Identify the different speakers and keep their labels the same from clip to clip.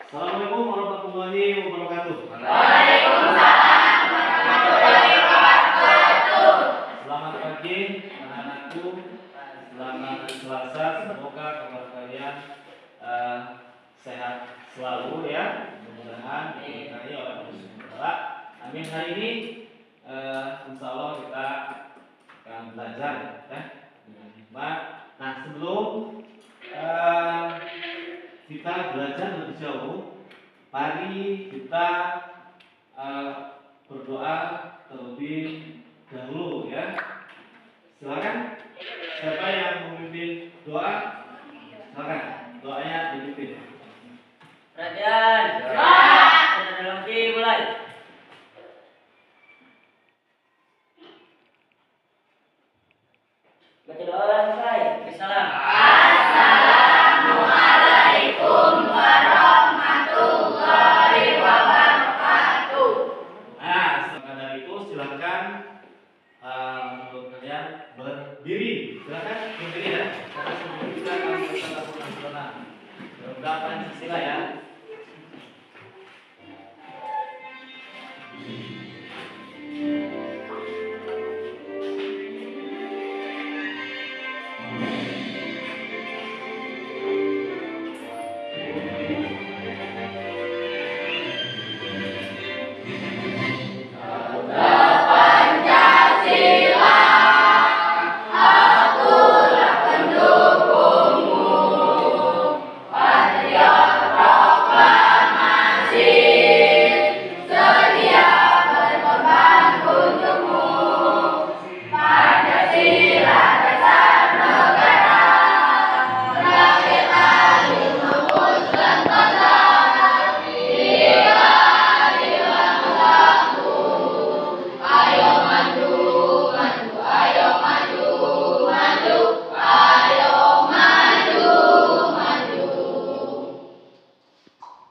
Speaker 1: Assalamualaikum warahmatullahi wabarakatuh.
Speaker 2: Waalaikumsalam warahmatullahi wabarakatuh.
Speaker 1: Selamat pagi anak-anakku. Selamat Selasa. Semoga kabar kalian sehat selalu ya. Mudah-mudahan diberkahi oleh Allah Subhanahu wa taala. Amin. Hari ini insya Allah kita akan belajar ya. Nah, sebelum kita belajar lebih jauh, mari kita berdoa terlebih dahulu ya. Silakan, siapa yang memimpin doa? Silakan, doanya dipimpin.
Speaker 2: Perhatian. Saudara lagi mulai. Baca doa selesai. Bismillah. Assalamualaikum warahmatullahi wabarakatuh.
Speaker 1: Nah, setelah dari itu silakan untuk kalian berdiri. Silakan berdiri ya. Karena sebelum kita akan melaksanakan nasional. Mudah-mudahan Pancasila ya.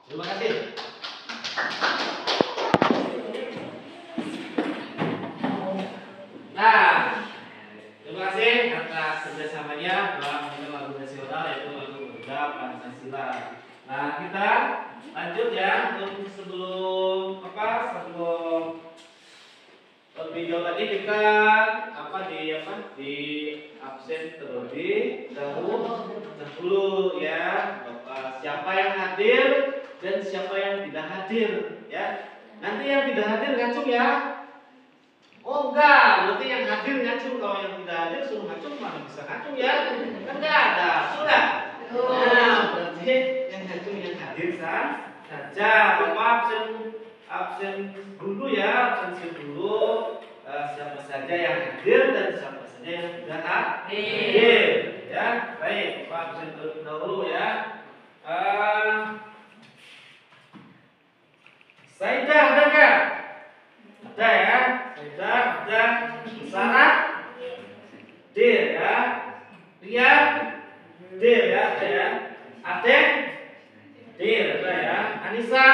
Speaker 1: Terima kasih. Nah, terima kasih atas kerjasamanya dalam mengenal lagu nasional yaitu lagu Garuda Pancasila. Nah, kita lanjut ya untuk sebelum lebih jauh lagi kita di absen terlebih dahulu ya. Bapak, siapa yang hadir dan siapa yang tidak hadir ya. Nanti yang tidak hadir ngacung ya. Oh enggak, berarti yang hadir ngacung. Kalau yang tidak hadir suruh ngacung mana bisa ngacung ya. Kan enggak ada, sudah. Nah, berarti yang ngacung yang hadir saja. Bapak absen dulu ya, absen dulu. Siapa saja yang hadir dan siapa saja yang tidak hadir ya. Baik, Bapak absen terlebih dahulu ya. Saidah ada nggak? Ada ya. Saidah ada. Sarah, dir ya. Rian, dir ya. Ada ya. Adek, dir ada ya. Anissa,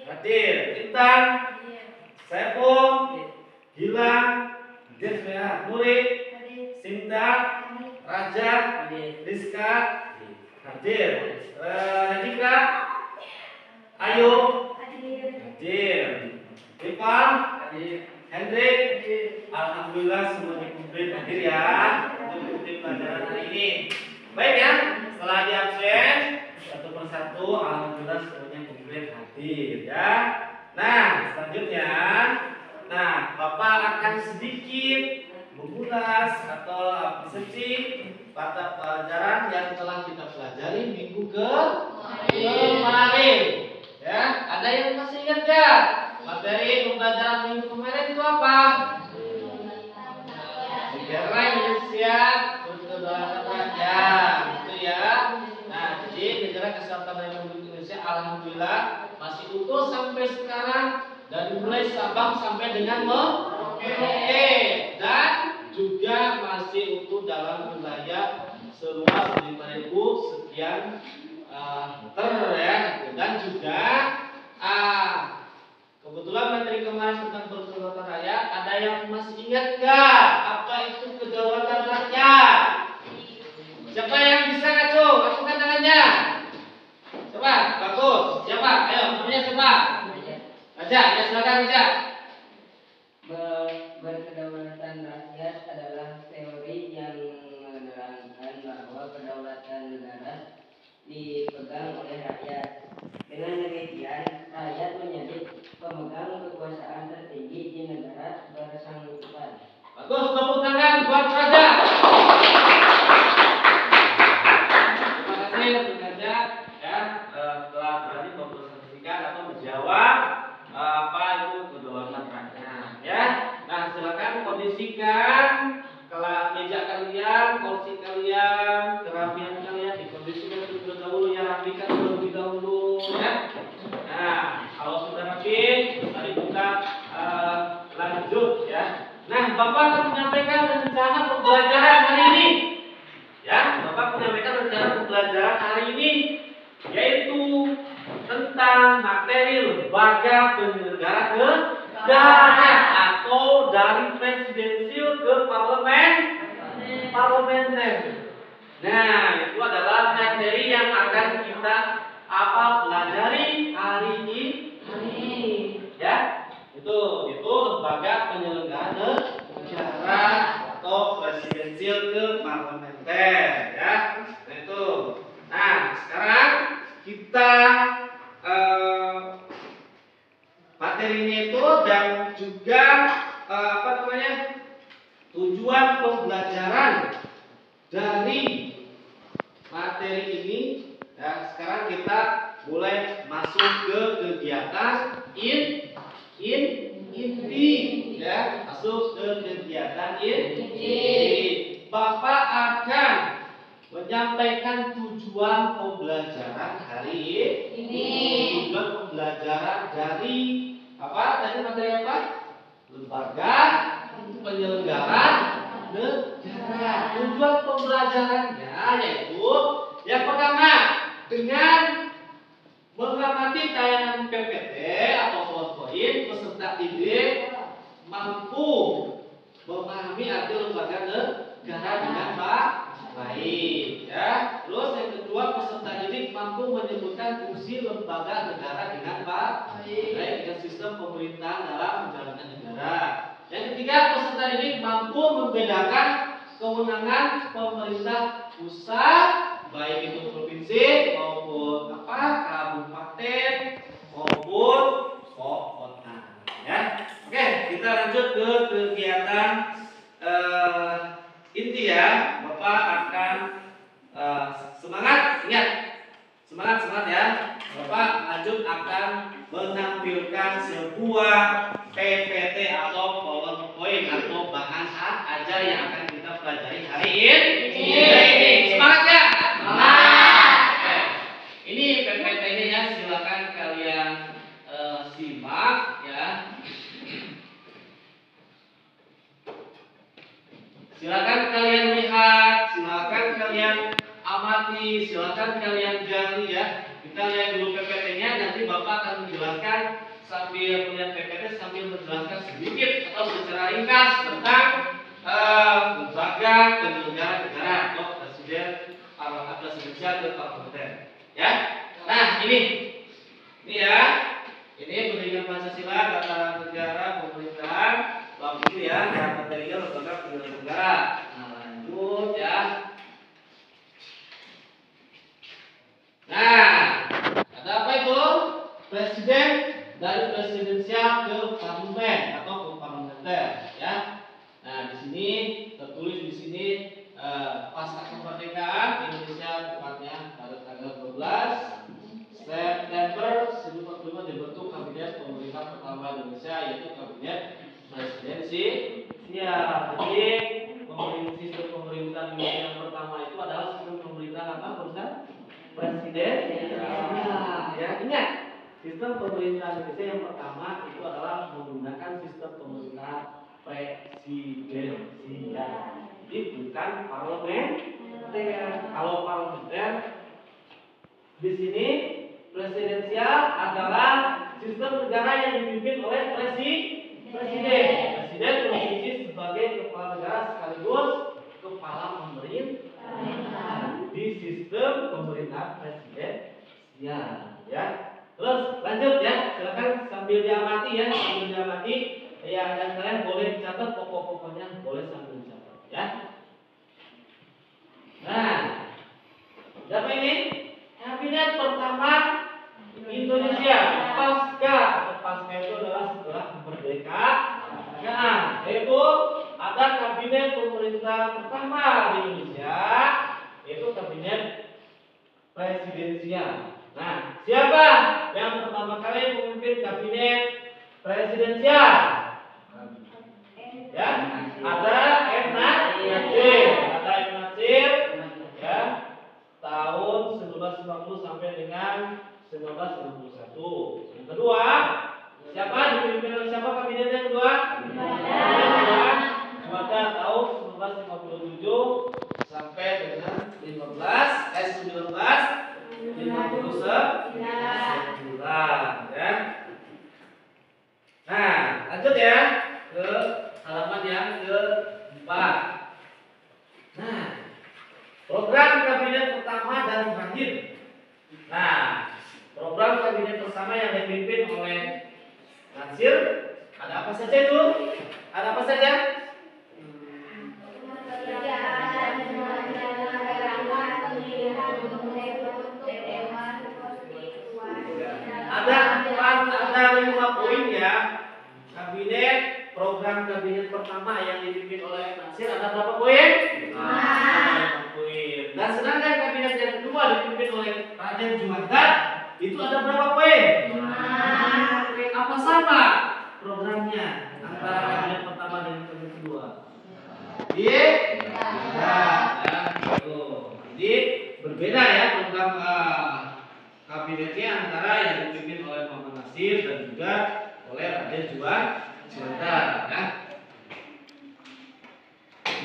Speaker 1: hadir. Intan, Saiful, Gilang, dir ya. Nurik, Sinta, Raja, Rizka, hadir. Hadika, Ayu, hadir. Ivan, Hendrik, alhamdulillah semuanya komplit hadir ya untuk mengikuti pelajaran hari ini. Baik ya, setelah di absen satu persatu alhamdulillah semuanya komplit hadir ya. Nah, selanjutnya, Bapak akan sedikit mengulas atau absensi pada pelajaran yang telah kita pelajari minggu kemarin. Ya, ada yang masih ingat gak? Materi pembelajaran minggu kemarin itu apa? Negara Indonesia untuk kedaulatan rakyat, gitu ya. Nah, jadi Negara Kesatuan Republik Indonesia alhamdulillah masih utuh sampai sekarang dari mulai Sabang sampai dengan Merauke dan juga masih utuh dalam wilayah seluas 5.000 sekian meter ya, dan juga kebetulan materi kemarin tentang kedaulatan rakyat, ada yang masih ingat nggak apa itu kedaulatan rakyat? Siapa yang bisa ngacu? Acungkan tangannya. Coba, bagus. Siapa? Ayo, namanya siapa? Baca, ya silakan baca.
Speaker 3: Berkedaulatan rakyat adalah teori yang menerangkan bahwa kedaulatan negara dipegang oleh rakyat. Dengan demikian, rakyat menjadi pemegang kekuasaan tertinggi di negara bersangkutan.
Speaker 1: Bagus, tepuk tangan buat Raja. Terima kasih untuk Raja ya telah berani mempresentasikan atau menjawab apa itu kedaulatan rakyat ya. Nah, silakan kondisikan meja kalian, kursi kalian, kerapian kalian dikondisikan terlebih dahulu ya, rapikan terlebih dahulu ya. Nah, kalau sudah rapi, tadi kita lanjut ya. Nah, Bapak akan menyampaikan rencana pembelajaran hari ini. Ya, Bapak menyampaikan rencana pembelajaran hari ini yaitu tentang materi lembaga penyelenggara negara atau dari presidensial ke parlementer. Nah, itu adalah materi yang akan kita pelajari hari ini. Ya, itu lembaga penyelenggara negara atau presidensial ke parlementer ya. Nah, itu. Nah, sekarang kita materinya itu dan juga tujuan pembelajaran dari materi ini ya. Sekarang kita mulai masuk ke kegiatan inti ya, masuk ke kegiatan inti. Bapak akan menyampaikan tujuan pembelajaran hari ini. Tujuan pembelajaran dari tadi materi apa? Lembaga penyelenggara negara. Tujuan pembelajarannya yaitu yang pertama dengan mengamati tayangan PPT atau PowerPoint, peserta didik mampu memahami arti lembaga negara dengan baik ya. Terus yang kedua, peserta didik mampu menyebutkan fungsi lembaga negara dengan baik dengan sistem pemerintahan dalam menjalankan negara. Yang ketiga, peserta didik mampu membedakan kewenangan pemerintah pusat baik itu provinsi maupun kabupaten maupun kota ya. Oke, kita lanjut ke kegiatan inti ya. Bapak akan semangat, ingat semangat ya. Bapak lanjut akan menampilkan sebuah PPT atau PowerPoint atau bahan ajar yang akan kita pelajari hari ini. Semangat ya? Semangat. Ini PPT-nya ya, silakan kalian simak ya. Silakan kalian lihat, silakan kalian amati, silakan kalian gali ya. Kita lihat dulu PPT-nya, nanti Bapak akan menjelaskan sambil melihat PPT sambil menjelaskan sedikit atau secara ringkas tentang lembaga penyelenggara negara atau presidensial ke parlementer ya. Nah, ini ya. Ini pendidikan Pancasila, tata negara, pemerintahan, waktu ya, dan materinya lembaga penyelenggara negara. Nah, lanjut ya. Nah, ada apa itu? Presiden dari presidensial ke parlemen atau ke parlementer ya. Nah, di sini tertulis di sini pasca kemerdekaan Indonesia, tepatnya pada tanggal 12 September 1945 dibentuk kabinet pemerintah pertama Indonesia, yaitu kabinet presidensi. Ya, jadi sistem pemerintahan Indonesia yang pertama itu adalah sistem pemerintahan apa, Ustaz? Presiden. Ya, ingat, sistem pemerintahan Indonesia yang pertama itu adalah menggunakan sistem pemerintahan presidensial. Jadi bukan parlementer. Kalau parlementer di sini presidensial adalah sistem negara yang dipimpin oleh presiden. Presiden berfungsi sebagai kepala negara sekaligus kepala pemerintah di sistem pemerintahan presidensial ya. Terus Ya, dan kalian boleh dicatat pokok-pokoknya, boleh sambil dicatat ya. Nah, siapa ini? Kabinet pertama Indonesia pasca itu adalah setelah kemerdekaan. Yaitu ada kabinet pemerintah pertama di Indonesia, yaitu kabinet presidensial. Nah, siapa yang pertama kali memimpin kabinet presidensial? Ya, ada M. Nasir, ya, tahun 1950 sampai dengan 1991. Yang kedua, siapa dipimpin oleh siapa kabinet yang kedua? Juanda tahun 1957 sampai dengan 1959 ya. Nah, lanjut ya ke halaman yang keempat. Nah, program kabinet pertama dan terakhir. Nah, program kabinet pertama yang dipimpin oleh Nasir ada apa saja itu? Ada apa saja? Ada 5 poin ya. Kabinet program kabinet pertama yang dipimpin oleh Nasir ada berapa poin? 5 poin. Dan sedangkan kabinet yang kedua dipimpin oleh Raden Juanda itu ada berapa poin? 5 poin. Apa sama programnya antara kabinet pertama dan kabinet kedua? Iya. Jadi berbeda ya program kabinetnya antara yang dipimpin oleh Muhammad Nasir dan juga oleh Raden Juanda ya.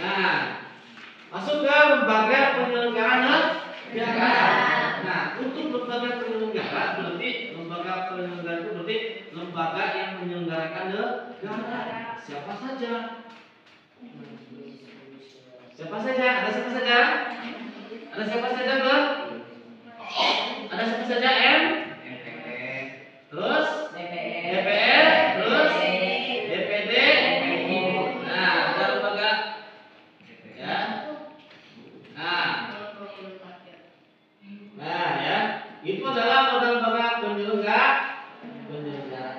Speaker 1: Nah, masuk ke lembaga penyelenggara negara. Nah, untuk lembaga penyelenggara berarti lembaga yang menyelenggarakan negara. Siapa saja? Siapa saja? Ada siapa saja? Ada siapa saja, Bang? Ada siapa saja, M? Terus DPR, terus DPD. Nah, ada lembaga ya. Nah ya, itu adalah lembaga penyelenggara.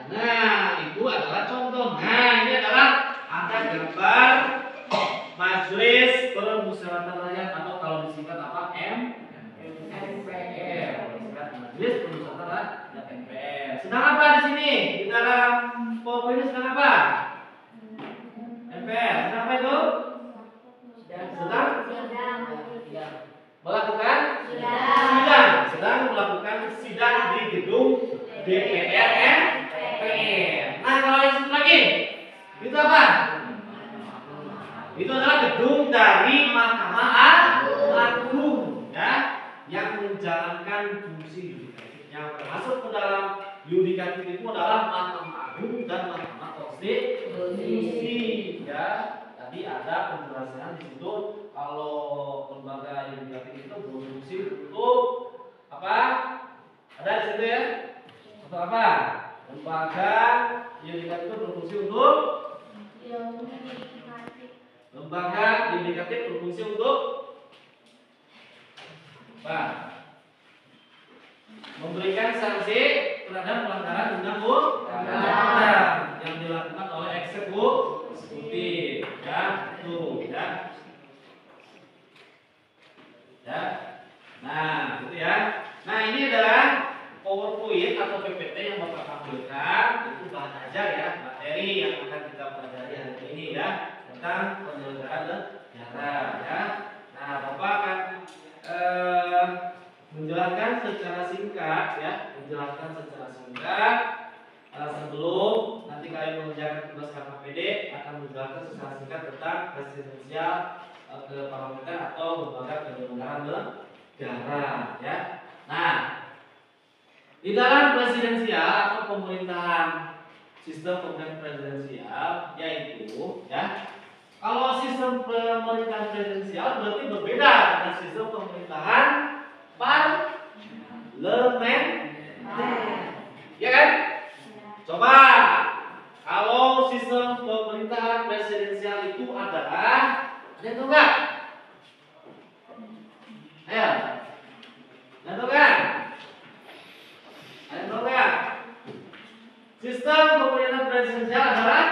Speaker 1: Nah, itu adalah contoh. Nah, ini adalah ada gambar Majelis Permusyawaratan Rakyat atau kalau disingkat apa? MPR. Majelis Permusyawaratan Rakyat MPR. Sedang apa di sini? Di dalam PowerPoint ini sedang apa? MPR. Sedang apa itu? Sedang melakukan sidang. Sedang melakukan sidang di gedung DPR MPR. Nah, kalau yang satu lagi itu apa? Itu adalah gedung dari Mahkamah Agung ya, yang menjalankan fungsi yudikatif. Yang termasuk ke dalam yudikatif itu adalah Mahkamah Agung dan Mahkamah Konstitusi ya. Tadi ada penjelasan di situ kalau lembaga yudikatif itu berfungsi untuk apa? Ada di situ ya. Untuk apa? Lembaga yudikatif itu berfungsi untuk lembaga yudikatif berfungsi untuk apa? Memberikan sanksi terhadap pelanggaran undang-undang yang dilakukan oleh eksekutif ya, itu ya. Ya. Nah, gitu ya. Nah, ini adalah PowerPoint atau PPT yang Bapak tampilkan. Itu bahan ajar ya, materi yang akan kita pelajari hari ini ya, tentang penyelenggaraan negara ya. Nah, Bapak akan menjelaskan secara singkat ya, sebelum nanti kalian mengerjakan tugas KKPD akan menjelaskan secara singkat tentang presidensial keparlementer atau lembaga penyelenggaraan negara ya. Nah, di dalam presidensial atau pemerintahan sistem pemerintahan presidensial yaitu ya, kalau sistem pemerintahan presidensial berarti berbeda dengan sistem pemerintahan parlementer. Ya kan? Coba kalau sistem pemerintahan presidensial itu adalah, ada yang tahu nggak? Ayo, ada yang tahu nggak? Ada yang tahu nggak? Sistem pemerintahan presidensial adalah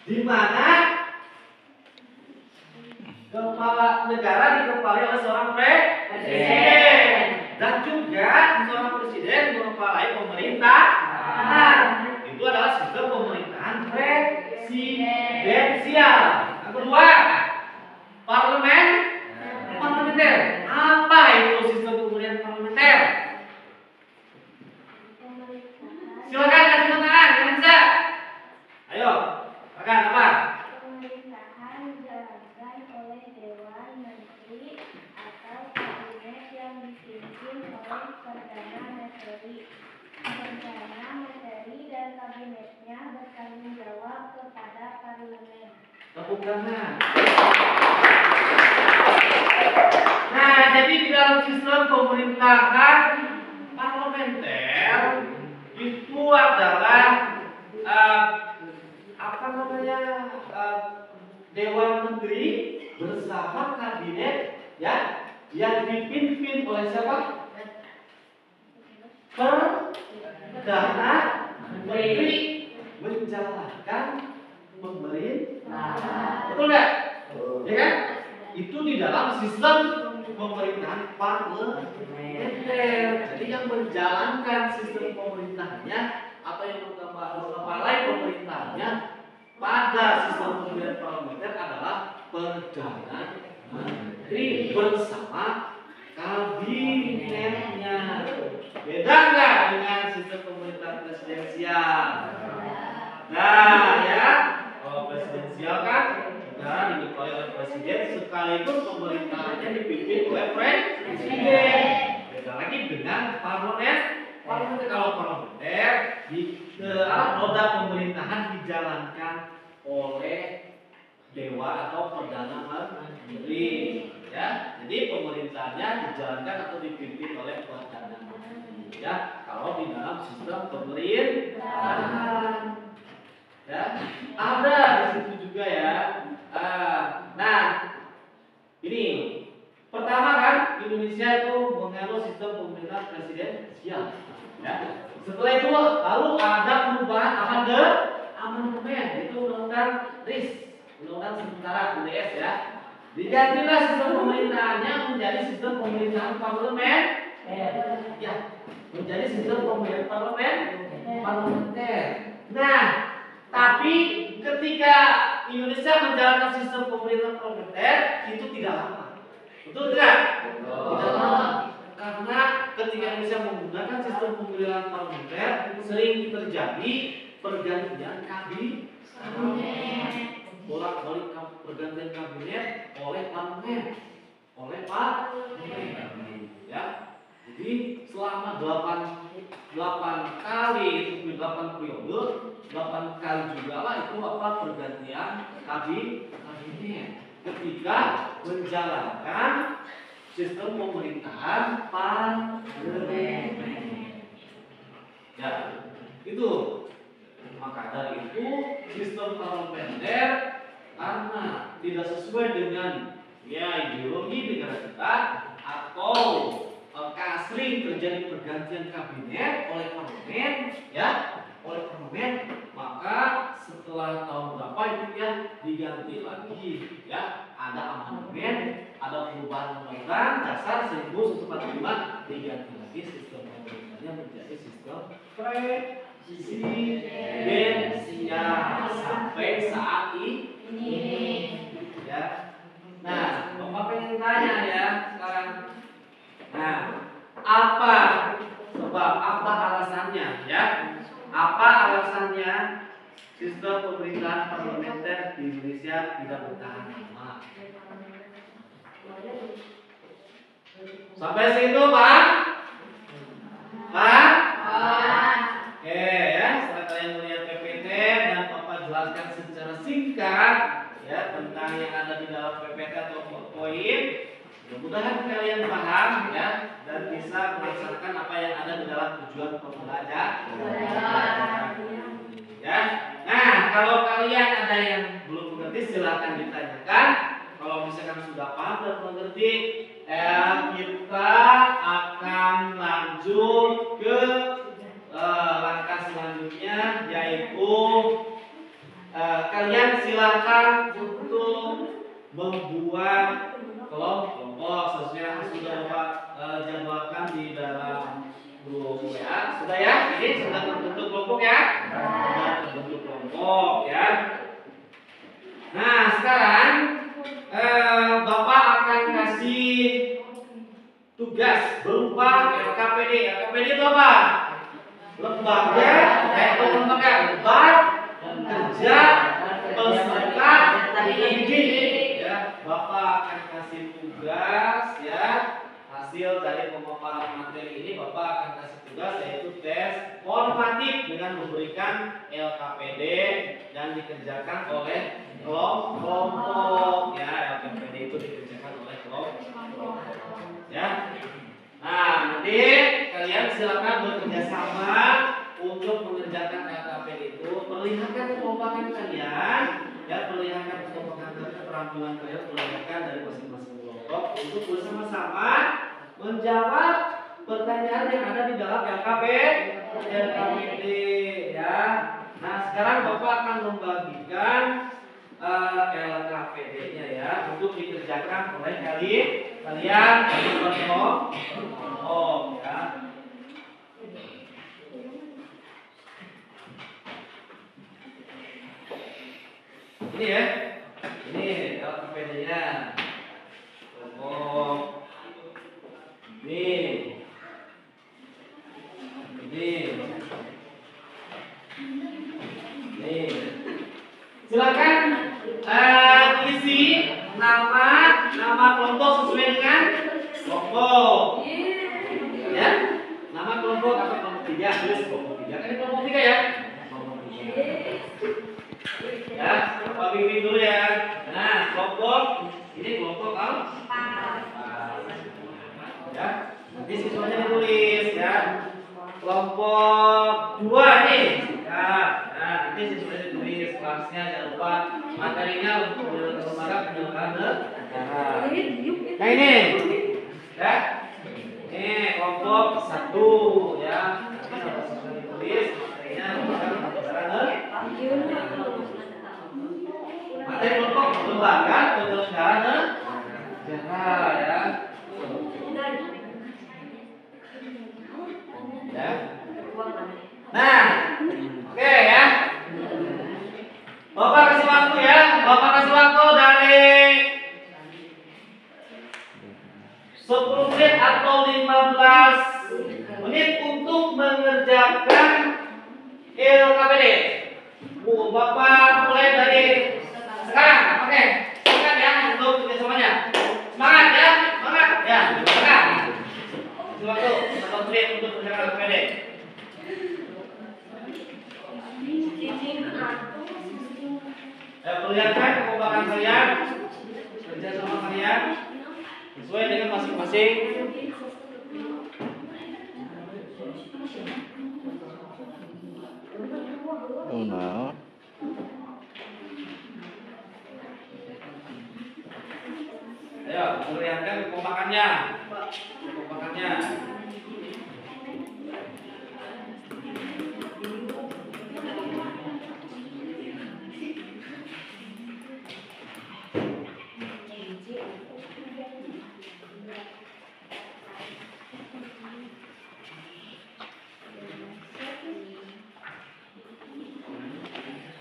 Speaker 1: di mana kepala negara dikepalai oleh seorang presiden dan juga seorang presiden mengepalai pemerintahan. Itu adalah sistem pemerintahan presidensial. Yang kedua, parlementer. Apa itu sistem pemerintahan parlementer? Silakan kasih tangan yang bisa. Ayo, silakan apa?
Speaker 4: Pemerintahan dijalankan oleh Dewan Menteri atau kabinet yang dipimpin oleh Perdana Menteri. Perdana Menteri dan kabinetnya bertanggung jawab kepada parlemen.
Speaker 1: Tepuk tangan. Nah, jadi di dalam sistem pemerintahan parlementer itu adalah Dewan Menteri bersama kabinet ya yang dipimpin oleh siapa? Perdana Menteri menjalankan pemerintahan. Betul nggak? Ya kan? Itu di dalam sistem pemerintahan parlementer. Jadi yang menjalankan sistem pemerintahannya atau yang mengepalai pemerintahannya pada sistem pemerintahan parlementer adalah Perdana Menteri bersama kabinetnya. Beda nggak dengan sistem pemerintahan presidensial? Nah, ya, kalau presidensial kan negara dikepalai oleh presiden sekaligus pemerintahannya dipimpin oleh presiden. Beda lagi dengan parlementer. Kalau parlementer di roda pemerintahan dijalankan oleh dewa atau perdana menteri, ya. Jadi pemerintahannya dijalankan atau dipimpin oleh perdana menteri, ya. Kalau di dalam sistem pemerintahan, ya, ada di situ juga ya. Nah, ini pertama kan Indonesia itu menganut sistem pemerintahan presidensial, ya. Setelah itu lalu ada perubahan amandemen, itu undang-undang RIS, undang-undang sementara UDS, ya. Digantilah sistem pemerintahannya menjadi sistem pemerintahan parlemen, ya, menjadi sistem pemerintahan parlementer. Nah, tapi ketika Indonesia menjalankan sistem pemerintahan parlementer itu tidak lama. Betul tidak? Tidak lama. Karena ketika Indonesia menggunakan sistem pemerintahan parlementer sering terjadi pergantian kabinet. Bolak-balik pergantian kabinet oleh parlemen. Ya. Jadi selama 8 kali itu 8 periode, 8 kali juga lah itu apa pergantian kabinet ketika menjalankan sistem pemerintahan parlementer. Ya, itu. Maka dari itu sistem parlementer karena tidak sesuai dengan ideologi negara kita atau sering terjadi pergantian kabinet oleh parlemen, maka setelah tahun berapa itu ya diganti lagi, ya, ada amandemen, ada perubahan undang-undang dasar 1945, diganti lagi sistem pemerintahannya menjadi sistem presidensial sampai saat ini, ya. Nah, Bapak pengen tanya ya sekarang. Nah, apa alasannya, ya? Apa alasannya sistem pemerintahan parlementer di Indonesia tidak bertahan lama? Sampai situ, Pak? Oke, ya. Setelah kalian melihat PPT dan Bapak jelaskan secara singkat ya tentang yang ada di dalam PPT atau poin, mudah-mudahan kalian paham ya dan bisa melaksanakan apa yang ada di dalam tujuan pembelajaran. ya. Nah, kalau kalian ada yang belum mengerti silahkan ditanyakan. Kalau misalkan sudah paham dan mengerti, kita akan lanjut ke langkah selanjutnya, yaitu kalian silahkan untuk membuat kelompok sesuai yang sudah Bapak jadwalkan di dalam grup WA. Sudah ya? Ini sudah terbentuk kelompok ya? Sudah terbentuk kelompok ya. Nah, sekarang Bapak akan kasih tugas berupa LKPD. LKPD itu apa? Lembaga, lembaga kerja peserta didik. Ya, Bapak akan kasih tugas ya. Hasil dari pemaparan materi ini Bapak akan kasih tugas yaitu tes formatif dengan memberikan LKPD dan dikerjakan oleh kelompok ya. LKPD itu dikerjakan oleh kelompok ya. Nah, nanti kalian silakan bekerja sama untuk mengerjakan LKPD itu. Perlihatkan kekompakan kalian ya, perlihatkan kekompakan keterampilan kalian, perlihatkan dari masing-masing kelompok untuk bersama-sama menjawab pertanyaan yang ada di dalam LKPD ya. Nah, sekarang Bapak akan membagikan LKPD-nya ya untuk dikerjakan oleh kalian berkelompok ya. Ini ya, ini LKPD-nya kelompok ini. Silakan isi nama kelompok sesuai dengan kelompok. Ya, nama kelompok atau kelompok 3, tulis kelompok 3. Kan ini kelompok 3 ya? Kelompok 3. Ya, Bapak bimbing dulu ya. Nah, kelompok ini kelompok apa? Ya, nanti siswanya ditulis ya. Kelompok 2 nih. Ya, nah nanti siswanya ditulis kelasnya, jangan lupa materinya untuk lembaga penyelenggaraan negara. Nah ini, ya, ini kelompok 1 ya. Nanti siswanya ditulis materinya lembaga penyelenggaraan negara. Materi kelompok lembaga penyelenggaraan negara ya. Ya. Nah, oke ya. Bapak kasih waktu ya. Bapak kasih waktu dari 10 menit atau 15 menit untuk mengerjakan LKPD. Bapak mulai dari sekarang. Oke. Silakan ya untuk kerjasamanya. Semangat ya. Semangat ya. Semangat. Kasih waktu 15 menit untuk mengerjakan LKPD. Perlihatkan kekompakan kalian, kerja sama kalian sesuai dengan masing-masing.
Speaker 5: Oh no.
Speaker 1: Ayo, perlihatkan kekompakannya.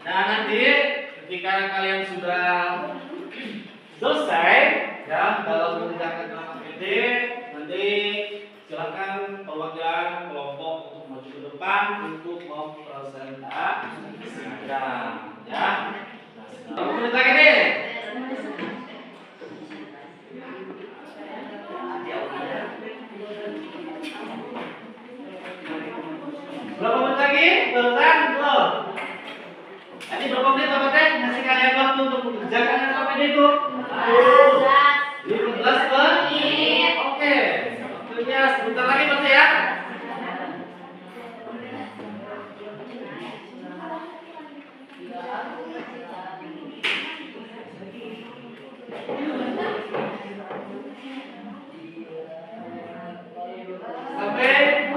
Speaker 1: Nah, nanti ketika kalian sudah selesai ya dalam mengerjakan LKPD, nanti silakan perwakilan kelompok untuk maju ke depan untuk mempresentasikan ya. Berapa menit lagi nih? Berapa menit lagi? Barusan belum? Tadi berapa menit Bapak Teh ngasih kalian waktu untuk mengerjakan LKPD itu? 15 menit. Oke. Waktunya sebentar lagi berarti ya. Sampai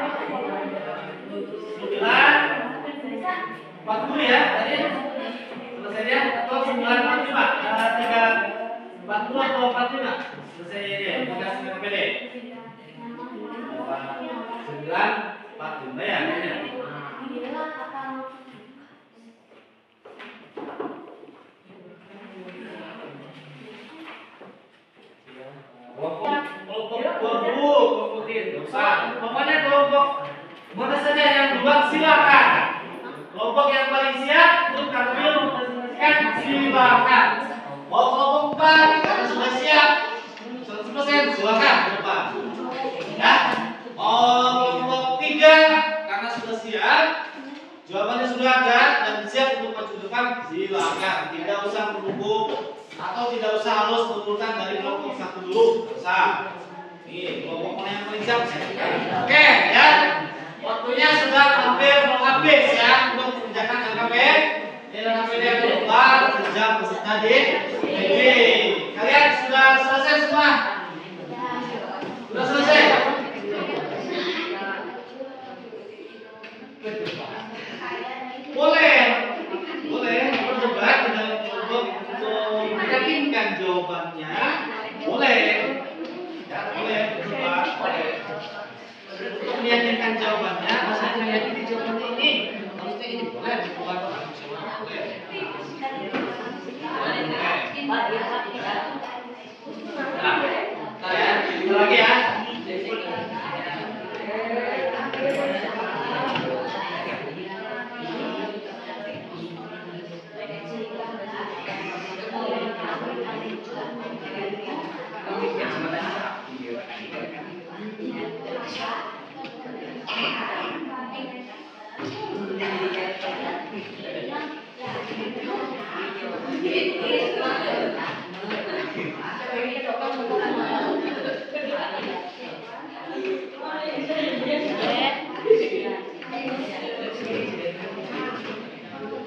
Speaker 1: 9:40 ya tadi selesainya atau 9:45 3:40 atau 45 selesainya ini tugas PPD 9:45 ya kayaknya. Pokoknya kelompok mana saja yang duluan silakan. Kelompok yang paling siap untuk tampil mempresentasikan silakan. Mau kelompok 4 karena sudah siap 100% silakan ke depan. Ya. Mau kelompok 3 karena sudah siap, jawabannya sudah ada dan siap untuk maju ke depan silakan. Tidak usah menunggu atau tidak usah harus menurunkan dari kelompok 1 dulu. Tidak usah. Nih, kelompok mana yang paling siap? Oke, ya. Waktunya sudah hampir mau habis ya untuk mengerjakan LKP. Ini LKP yang kedua, kerja peserta di PB. Kalian sudah selesai semua? Sudah selesai? Boleh berdebat untuk meyakinkan jawabannya. Boleh. Ya, boleh berdebat. Boleh. Untuk meyakinkan jawabannya, saya meyakini jawabannya ini harusnya ini boleh bukan boleh. Nah, ya, kita lagi ya.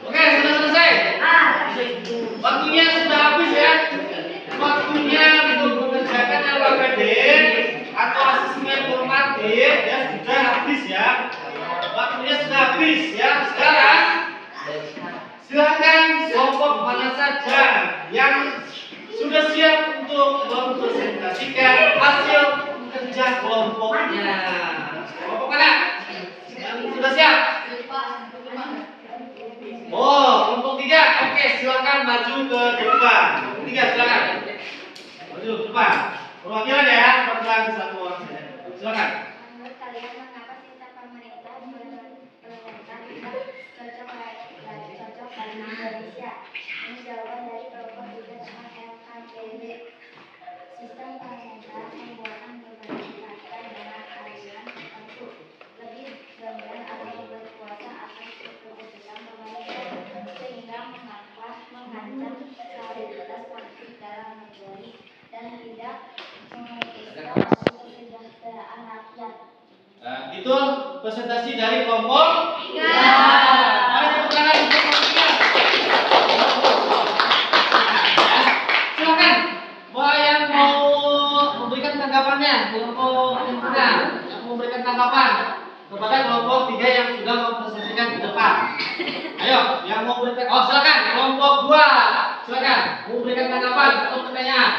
Speaker 1: Oke, sudah selesai. Waktunya sudah habis ya. Waktunya untuk mengerjakan LKPD atau asesmen formatif ya sudah habis ya. Waktunya sudah habis ya. Sekarang silakan kelompok mana saja yang sudah siap untuk mempresentasikan hasil kerja kelompoknya. Kelompok mana? Yang sudah siap? Oh, kelompok 3. Oke, silakan maju ke depan. 3 silakan. Maju ke depan. Perwakilan ya, perwakilan satu orang saja. Silakan.
Speaker 4: Menurut kalian mengapa sistem pemerintah pemerintah tidak cocok bagi Indonesia? Ini jawaban dari kelompok 3 sama LKPD. Sistem pemerintah pembuatan berkaitan dengan aliran tertentu, lebih dominan atau berkuasa atas keputusan pemerintah, sehingga mengancam stabilitas politik dalam negeri dan tidak memutuskan kesejahteraan rakyat.
Speaker 1: Nah, itu presentasi dari kelompok 3. Mari tepuk tangan untuk kelompok 3. Silakan. Yang mau memberikan tanggapannya, kelompok yang mana? Yang mau memberikan tanggapan kepada kelompok 3 yang sudah mempresentasikan ke depan. Ayo, yang mau memberikan. Oh, silakan. Kelompok 2. Silakan. Mau memberikan tanggapan atau pertanyaan.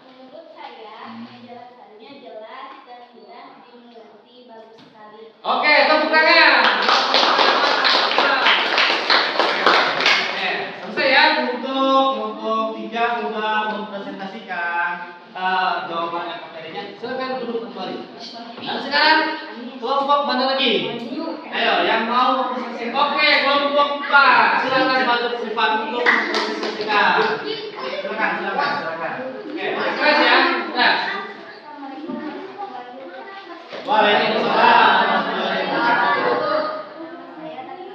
Speaker 4: Menurut saya, penjelasannya jelas dan mudah dimengerti, bagus sekali.
Speaker 1: Oke, tepuk tangan. Selesai ya untuk kelompok 3 sudah mempresentasikan jawaban LKPD-nya. Silakan duduk kembali. Dan sekarang kelompok mana lagi? Ayo, yang mau mempresentasikan. Oke, kelompok 4. Silakan maju ke depan untuk mempresentasikan. Silakan. Oke, kelas ya. Nah. Waalaikumsalam.
Speaker 4: Saya tadi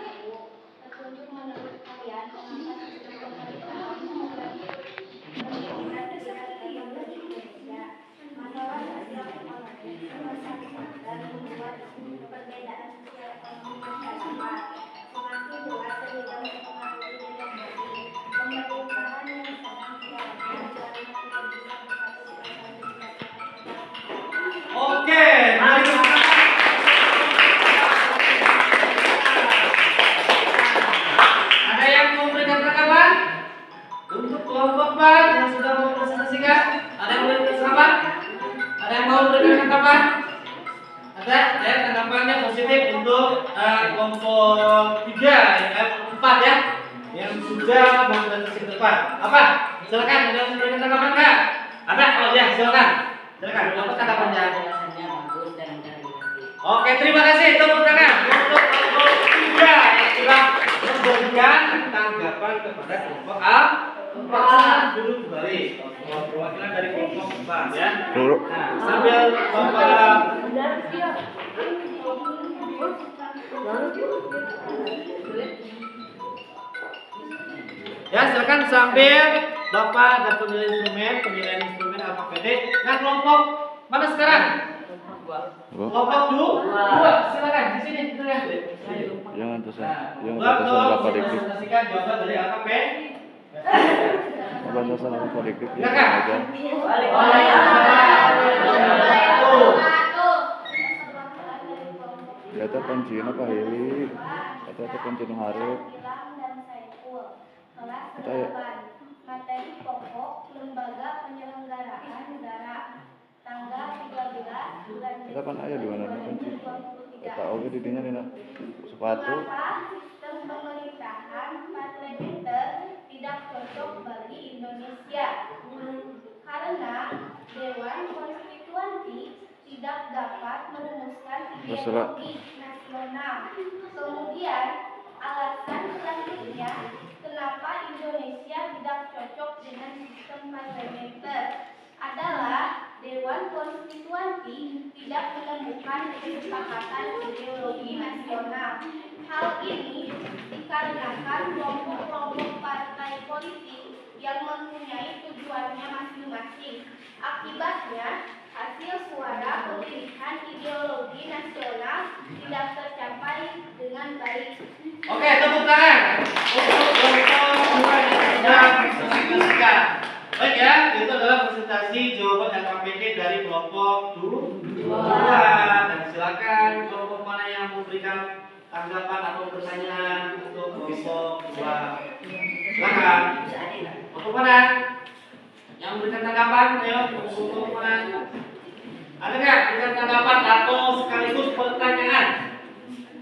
Speaker 4: petunjuk menurut kalian mengapa sistem pemerintahan masalah sosial ekonomi dan membuat perbedaan sosial ekonomi masyarakat semakin jelas sehingga mempengaruhi demokrasi
Speaker 1: kelompok 3 4 ya yang sudah mempresentasi ke depan. Apa? Silakan, ada yang memberikan tanggapan enggak? Ada? Oh ya, silakan. Silakan, apa tanggapannya?
Speaker 3: Penjelasannya bagus dan mudah dimengerti.
Speaker 1: Oke, terima kasih. Tepuk tangan untuk kelompok 3 yang telah memberikan tanggapan kepada kelompok A. Duduk kembali. Perwakilan dari kelompok 4 ya. Nah, sambil Bapak ya, silakan sambil Bapak dan pemilihan instrumen apa PD. Nah, kelompok mana sekarang? Kelompok 2. Silakan di sini betul ya.
Speaker 5: Jangan pesan, jangan
Speaker 1: Bapak
Speaker 5: pesan Bapak Dik.
Speaker 1: presentasikan jawaban dari AKP.
Speaker 5: Bapak pesan Bapak Dik ya.
Speaker 1: Silakan.
Speaker 5: Aja. Kata kunci apa Heli? Kata kunci nu hareup. Kita ya.
Speaker 4: Materi pokok Lembaga Penyelenggaraan Negara tanggal 13 bulan
Speaker 5: Kita kan aya di mana kunci.
Speaker 4: 2023.
Speaker 5: Kata oge di dinya dina sepatu.
Speaker 4: Mengapa sistem pemerintahan parlementer tidak cocok bagi Indonesia? Karena Dewan Konstitusi tidak dapat merumuskan ideologi nasional. Kemudian alasan selanjutnya kenapa Indonesia tidak cocok dengan sistem parlementer adalah Dewan Konstitusi tidak menemukan kesepakatan ideologi nasional. Hal ini dikarenakan kelompok-kelompok partai politik yang mempunyai tujuannya masing-masing. Akibatnya, hasil suara pemilihan ideologi nasional tidak tercapai dengan baik.
Speaker 1: Oke, tepuk tangan untuk kelompok 2 yang sudah presentasikan. Baik ya, itu adalah presentasi jawaban LKPD dari kelompok 2. Dan silakan kelompok mana yang memberikan tanggapan atau pertanyaan untuk kelompok 2. Silakan. Kelompok mana yang memberikan tanggapan? Ayo, kelompok mana? Ada nggak berikan tanggapan atau sekaligus pertanyaan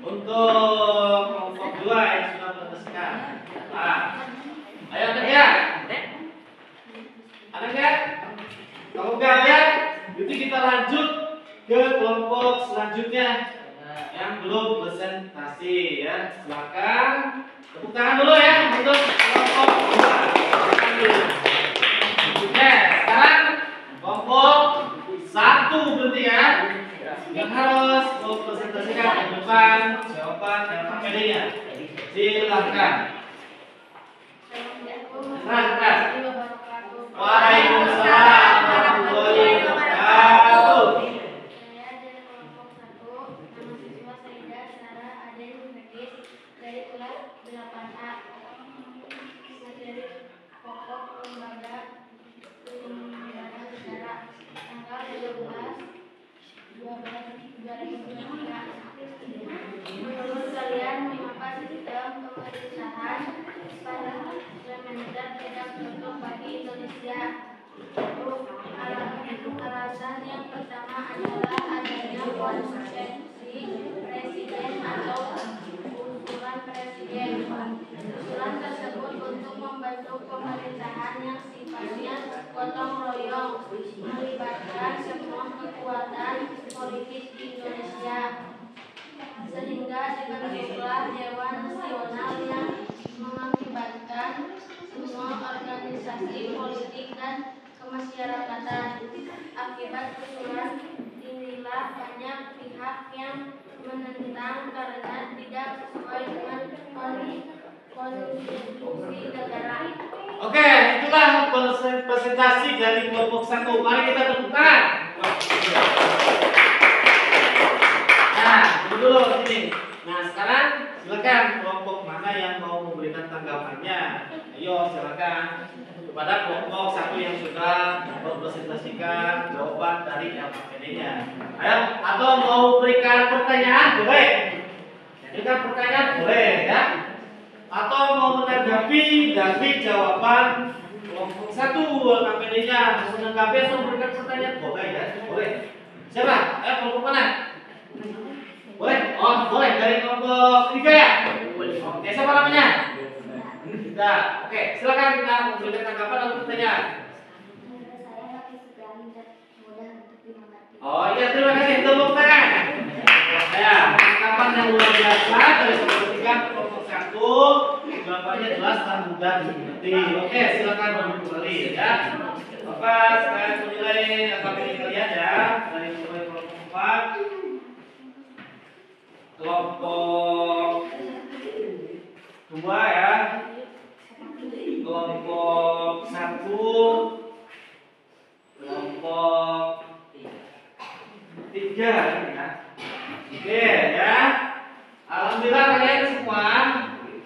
Speaker 1: untuk kelompok 2 yang sudah presentasikan? Ayo kerja. Ada nggak? Kalau nggak ada, jadi kita lanjut ke kelompok selanjutnya yang belum presentasi ya. Silakan tepuk tangan dulu ya untuk kelompok 2. Silakan dulu. Oke, sekarang kelompok 1 berarti ya yang harus mempresentasikan di depan jawaban dan materi-nya. Silakan. Keras. Waalaikumsalam warahmatullahi wabarakatuh.
Speaker 4: Saya dari kelompok 1, nama siswa Saida Sarah Aden Medis dari kelas 8A. Materi pokok Lembaga Penyelenggaraan Negara tanggal 12/12/2023. Menurut kalian, mengapa sistem pemerintahan parlementer tidak cocok bagi Indonesia? Alasan yang pertama adalah adanya konsistensi presiden atau usulan presiden. Usulan tersebut untuk membentuk pemerintahan yang sifatnya gotong royong, melibatkan semua kekuatan politik di Indonesia, sehingga dibentuklah Dewan Nasional yang mengakibatkan semua organisasi politik dan kemasyarakatan. Akibat usulan inilah banyak pihak yang menentang karena tidak sesuai dengan konstitusi negara.
Speaker 1: Oke, itulah presentasi dari kelompok 1. Mari kita tepuk tangan. Nah, dulu sini. Nah, sekarang silakan kelompok mana yang mau memberikan tanggapannya. Ayo silakan kepada kelompok 1 yang sudah mempresentasikan jawaban dari LKPD-nya. Ayo, atau mau berikan pertanyaan boleh. Berikan pertanyaan boleh ya. Atau mau menanggapi dari jawaban kelompok 1 LKPD-nya, menanggapi atau memberikan pertanyaan boleh ya, boleh. Siapa? Ayo kelompok mana? Boleh? Oh, boleh dari kelompok ketiga ya? Oke, siapa namanya? Kita. Oke, silakan kita memberikan tanggapan atau pertanyaan.
Speaker 4: Menurut saya pakai segala dan mudah untuk dimengerti.
Speaker 1: Oh iya, terima kasih. Tepuk tangan. Ya, tanggapan yang luar biasa dari kelompok ketiga ke kelompok satu. Jawabannya jelas dan mudah dimengerti. Oke, silakan kembali ya. Bapak sekarang menilai KPD kalian ya dari mulai kelompok 4, kelompok 2 ya, kelompok 1, kelompok 3 ya. Oke ya. Alhamdulillah kalian semua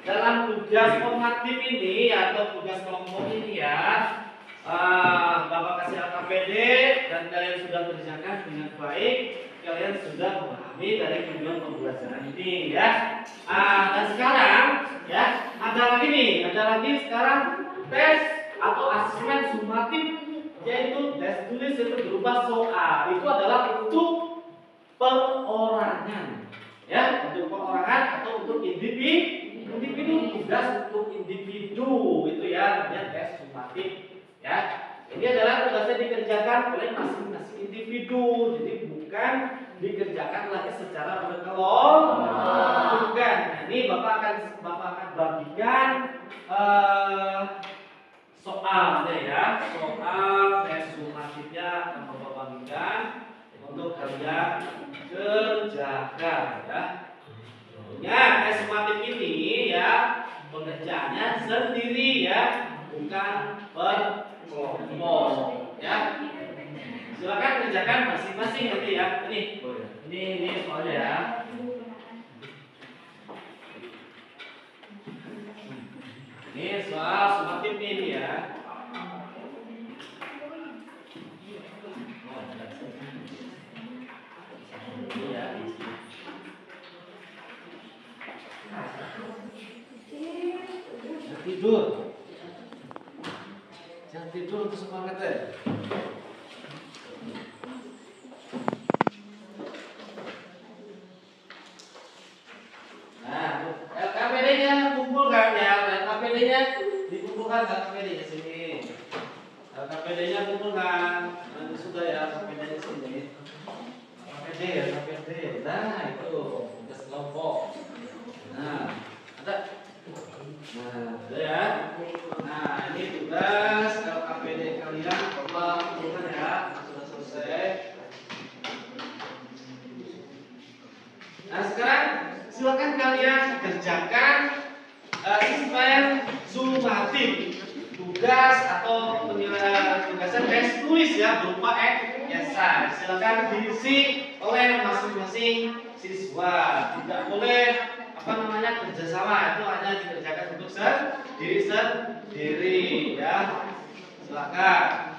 Speaker 1: dalam tugas formatif ini atau tugas kelompok ini ya. Bapak kasih AKPD dan kalian sudah kerjakan dengan baik. Kalian sudah memahami dari tujuan pembelajaran ini ya. Dan sekarang ya ada lagi sekarang tes atau asesmen sumatif, yaitu tes tulis itu berupa soal. Itu adalah untuk perorangan ya, untuk perorangan atau untuk individu, tugas untuk individu itu ya, namanya tes sumatif ya. Ini adalah tugasnya dikerjakan oleh masing-masing individu, jadi bukan dikerjakan lagi secara berkelompok. Bukan. Nah, ini bapak akan bagikan soalnya ya, soal tes sumatifnya akan bapak bagikan untuk kalian kerjakan ya. Ya, tes sumatif ini ya pengerjaannya sendiri ya, bukan berkelompok ya. Silakan kerjakan masing-masing nanti ya. Ini soalnya ya. Ini soal sumatif ini ya. Jangan tidur untuk semangatnya. Nah, LKPD-nya kumpulkan ya. LKPD-nya dikumpulkan, LKPD-nya sini. LKPD-nya kumpulkan. Nanti sudah ya LKPD-nya sini. LKPD. Nah, itu tugas kelompok. Nah, ada. Nah, ada ya. Nah, ini tugas LKPD kalian. Bapak kumpulkan ya. Sudah selesai. Nah, sekarang silakan kalian kerjakan asesmen sumatif, tugas atau penilaian tugasnya tes tulis ya berupa esai. Silakan diisi oleh masing-masing siswa. Tidak boleh kerjasama, itu hanya dikerjakan untuk diri sendiri ya. Silakan.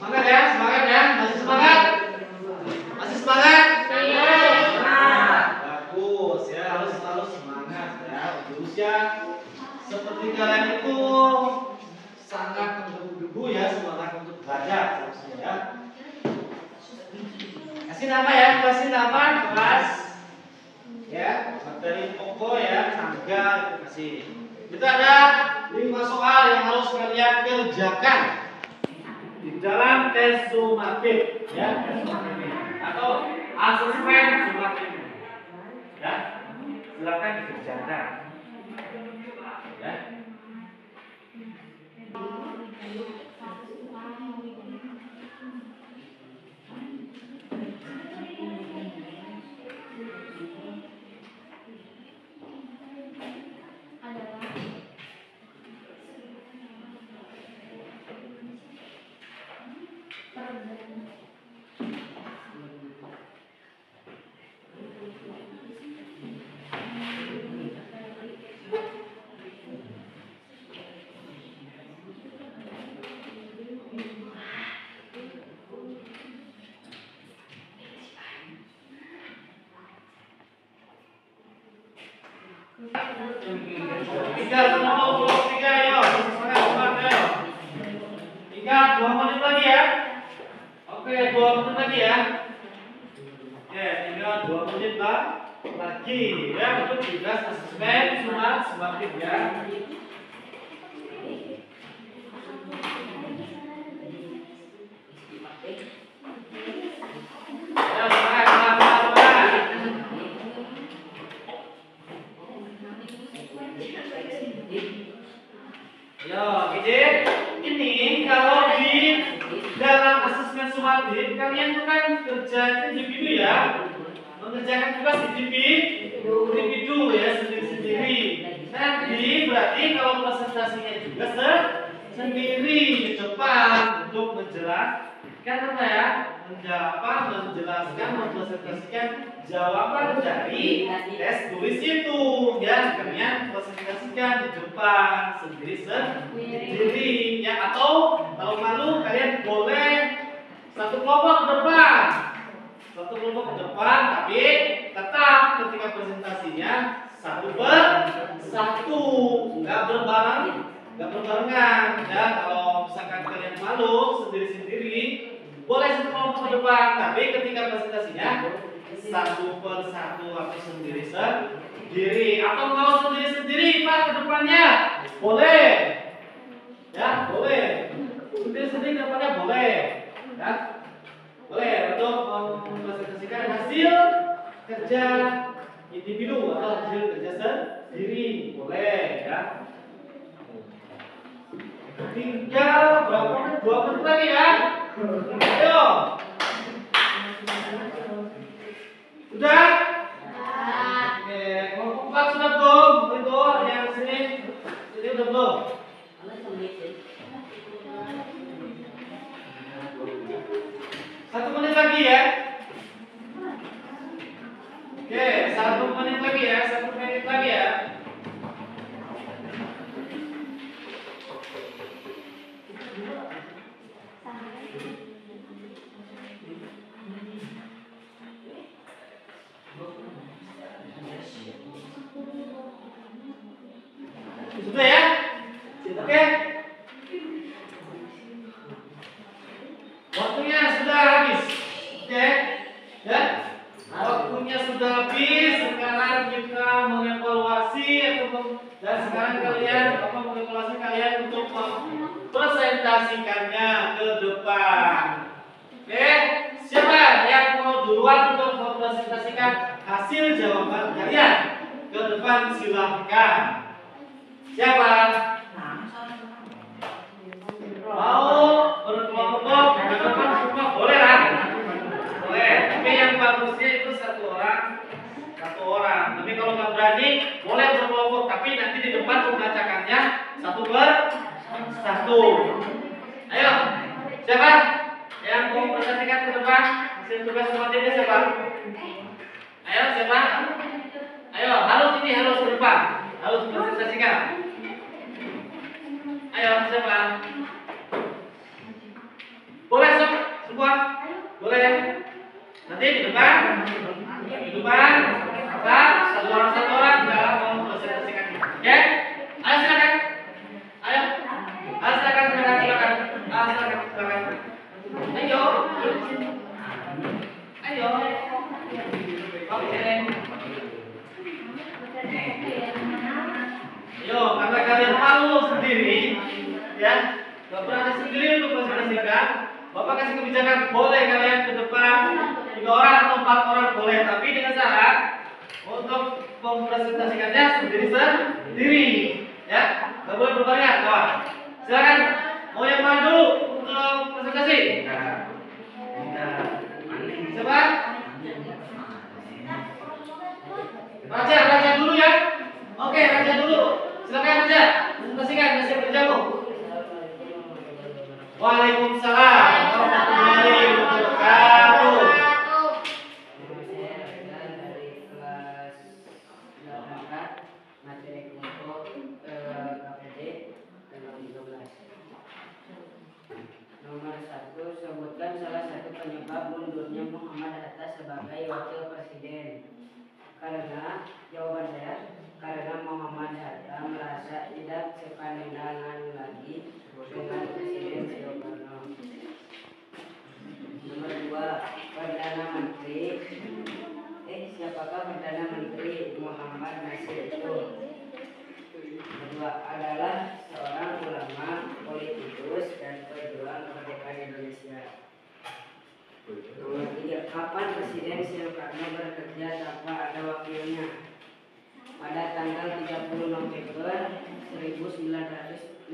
Speaker 1: Semangat ya, masih semangat? Masih semangat? Bagus ya, harus selalu semangat ya. Usia seperti kalian itu sangat menggebu-gebu ya, semangat untuk belajar harusnya ya. Kasih nama ya, kasih nama kelas ya, materi pokok ya, tangga itu kasih. Kita ada 5 soal yang harus kalian kerjakan di dalam tes sumatif ya, atau asesmen sumatif ya. Silakan dikerjakan ya. Tiga kelompok lagi ya. Oke, 2 menit lagi ya. Oke, tinggal 2 menit lagi ya untuk tugas asesmen sumatif ya. Ya, semangat. Yo, ini kalau di dalam asesmen sumatif kalian tuh kan kerja individu ya, mengerjakan tugas individu ya sendiri-sendiri. Nanti berarti kalau presentasinya juga sendiri di depan untuk menjelaskan apa ya, menjelaskan, mempresentasikan jawaban dari tes tulis itu ya. Kalian presentasikan di depan sendiri ya, atau kalau malu kalian boleh satu kelompok ke depan, tapi tetap ketika presentasinya satu nggak berbarengan ya. Kalau misalkan kalian malu sendiri boleh satu kelompok ke depan, tapi ketika presentasinya satu persatu atau sendiri atau kalau sendiri Pak ke depannya boleh ya, boleh sendiri ke depannya boleh ya, boleh untuk mempresentasikan hasil kerja individu atau hasil kerja sendiri boleh ya. Tinggal berapa menit? 2 menit lagi ya. Ayo. Sudah? Oke, kelompok 4 sudah belum? Itu yang sini udah belum? 1 menit lagi ya. Oke, 1 menit lagi ya. 1 menit lagi ya. Sudah ya? Oke. Waktunya sudah habis. Oke. Ya. Waktunya sudah habis. Sekarang kita mengevaluasi dan sekarang kalian mengevaluasi kalian untuk mempresentasikannya ke depan. Oke. Siapa yang mau duluan untuk mempresentasikan hasil jawaban kalian ke depan? Silahkan. Siapa? Mau berkelompok ke depan semua boleh lah. Boleh. Tapi yang bagusnya itu satu orang. Tapi kalau nggak berani boleh berkelompok. Tapi nanti di depan membacakannya satu persatu. Ayo. Siapa yang mau presentasikan ke depan hasil tugas sumatifnya siapa? Ayo siapa? Ayo harus ke depan. Harus presentasikan. Ayo siapa? Boleh semua? Boleh. Nanti di depan. Satu orang dalam mempresentasikan. Oke? Ayo silakan. Ayo silakan. Ayo. Oke. Yo, karena kalian malu sendiri, ya, gak berani sendiri untuk presentasikan, Bapak kasih kebijakan boleh kalian ke depan 3 orang atau 4 orang boleh, tapi dengan syarat untuk mempresentasikannya sendiri, ya, gak boleh berbarengan, kawan. Silakan, mau yang mana dulu untuk presentasi? Siapa? Raja dulu ya. Oke, Raja dulu. Silakan Raja, presentasikan hasil kerjamu. Waalaikumsalam warahmatullahi wabarakatuh.
Speaker 3: Dari kelas 8 materi kelompok KPD nomor 13. Nomor 1, sebutkan salah satu penyebab mundurnya Muhammad Hatta sebagai wakil presiden. Karena jawaban saya, karena Muhammad Hatta merasa tidak sepandangan lagi dengan Presiden Soekarno. Muhammad Nasir itu. Kedua adalah seorang ulama, politikus, dan pejuang kemerdekaan Indonesia. Nomor 3, kapan Presiden Soekarno bekerja tanpa ada wakilnya? Pada tanggal 30 November 1956.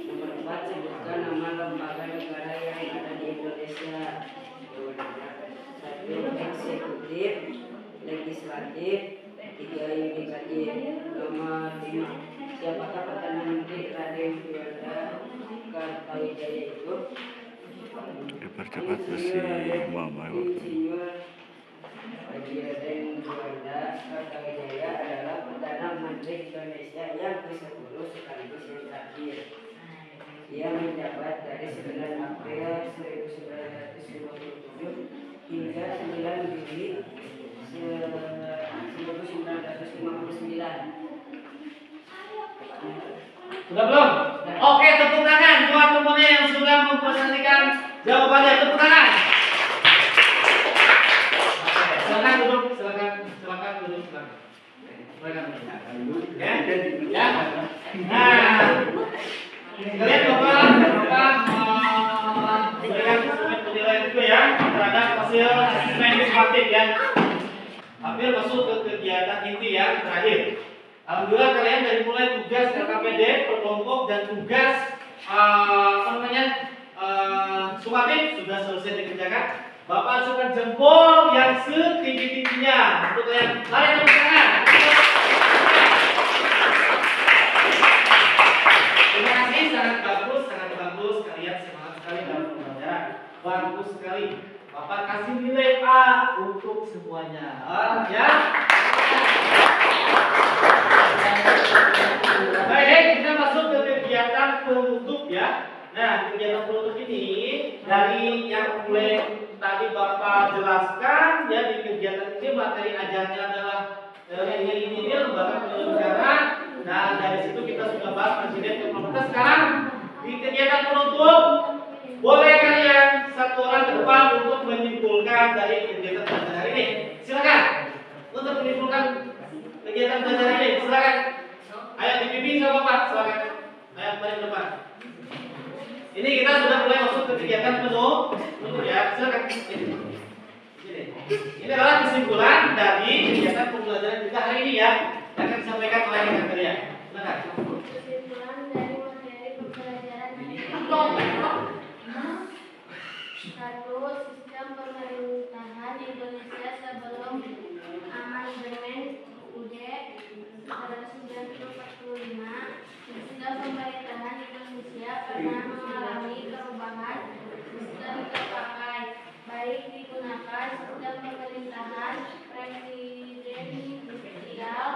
Speaker 3: Nomor 4, sebutkan nama lembaga negara yang ada di Indonesia. 1. Eksekutif, legislatif, 3. yudikatif. Nomor 5, siapakah Perdana Menteri Raden Juanda Kartawijaya itu?
Speaker 5: Dipercepat si mama waktu.
Speaker 3: Insinyur Haji Raden Juanda Kartawijaya adalah Perdana Menteri Indonesia yang ke-10 sekaligus yang terakhir. Ia menjabat dari 9 April 1957 hingga 9 Juli 1959.
Speaker 1: Sudah belum? Oke, tepuk tangan buat temannya yang sudah mempresentasikan jawabannya. Tepuk tangan. Oke, silakan duduk, silakan duduk, silakan duduk. Ya, ya. Nah, kalian bapak memberikan penilaian itu ya terhadap hasil asesmen informatif ya. Hampir masuk ke kegiatan inti ya terakhir. Alhamdulillah kalian dari mulai tugas LKPD per kelompok dan tugas sumatif sudah selesai dikerjakan. Bapak suka jempol yang setinggi-tingginya untuk kalian. Mari tepuk tangan. Terima kasih, sangat bagus kalian semangat sekali dalam pembelajaran. Bagus sekali. Bapak kasih nilai A untuk semuanya. Ya. Baik, kita masuk ke kegiatan penutup ya. Nah, kegiatan penutup ini dari yang mulai tadi Bapak jelaskan ya, di kegiatan ini materi ajarnya adalah ini lembaga penyelenggara. Nah, dari situ kita sudah bahas presiden kemerdekaan. Sekarang di kegiatan penutup boleh kalian satu orang ke depan untuk menyimpulkan dari kegiatan belajar hari ini. Silakan untuk menyimpulkan kegiatan belajar hari ini. Silakan. Ayo dibimbing sama Bapak. Silakan. Ayo mari ke depan. Ini kita sudah mulai masuk ke kegiatan penutup ya. Silakan. Ini adalah kesimpulan dari kegiatan pembelajaran kita hari ini ya. Yang akan disampaikan oleh rekan kalian. Silakan.
Speaker 4: Kesimpulan dari materi pembelajaran hari ini. 1. Sistem pemerintahan Indonesia sebelum amandemen UUD 1945. Sistem pemerintahan Indonesia pernah mengalami perubahan sistem terpakai, baik digunakan sistem pemerintahan presidensial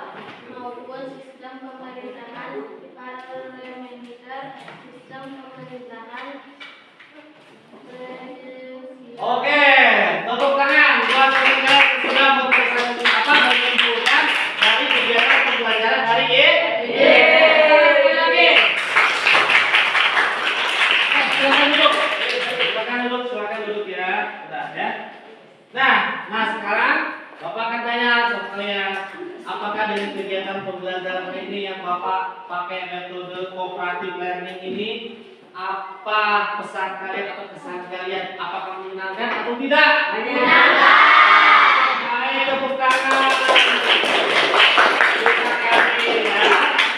Speaker 4: maupun sistem pemerintahan parlementer, sistem pemerintahan
Speaker 1: Oke, tepuk tangan buat mereka yang sudah menyimpulkan dari kegiatan pembelajaran hari ini. Silakan duduk ya. Udah ya. Nah sekarang Bapak akan tanya sama kalian, apakah dari kegiatan pembelajaran hari ini yang Bapak pakai metode cooperative learning ini, apa pesan kalian atau kesan kalian? Apakah menyenangkan atau tidak?
Speaker 3: Menyenangkan.
Speaker 1: Baik, tepuk tangan. Terima kasih ya.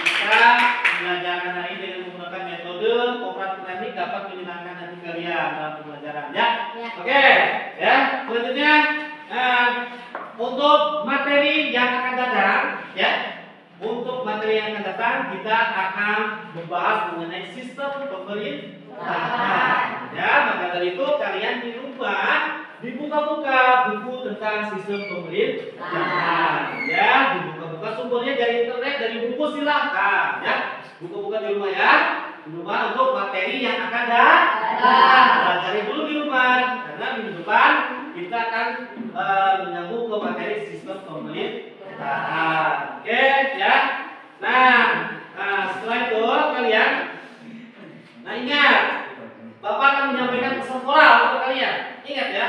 Speaker 1: Kita pembelajaran hari ini dengan menggunakan metode cooperative learning dapat menyenangkan hati kalian dalam pembelajaran ya. Oke, ya. Selanjutnya untuk materi yang akan datang ya. Untuk materi yang akan datang kita akan membahas mengenai sistem pemerintahan. Ya, maka dari itu kalian di rumah dibuka-buka buku tentang sistem pemerintahan. Ya, dibuka-buka sumbernya dari internet, dari buku silahkan. Ya, buka-buka di rumah ya. Di rumah untuk materi yang akan datang. Pelajari dulu di rumah karena minggu depan kita akan menyambung ke materi sistem pemerintahan. Oke ya. Nah setelah itu kalian, ingat, Bapak akan menyampaikan pesan moral untuk kalian. Ingat ya.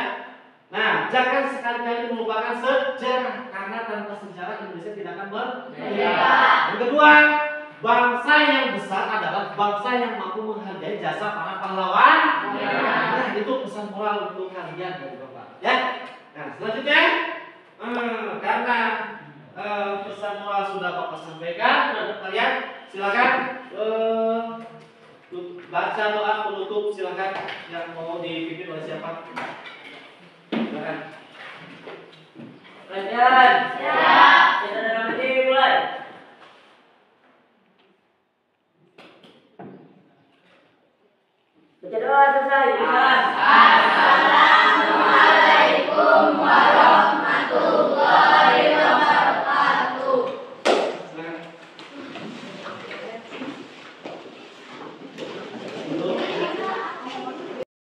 Speaker 1: Nah jangan sekali-kali melupakan sejarah karena tanpa sejarah Indonesia tidak akan merdeka. Yang kedua, bangsa yang besar adalah bangsa yang mampu menghargai jasa para pahlawan. Nah, itu pesan moral untuk kalian dari Bapak. Ya. Nah, selanjutnya, karena pesan moral sudah Bapak sampaikan terhadap kalian, silakan baca doa penutup, silakan yang mau dipimpin oleh siapa? Silakan.
Speaker 2: Perhatian. Siap. Kita dalam hati mulai. Baca doa selesai. Salam.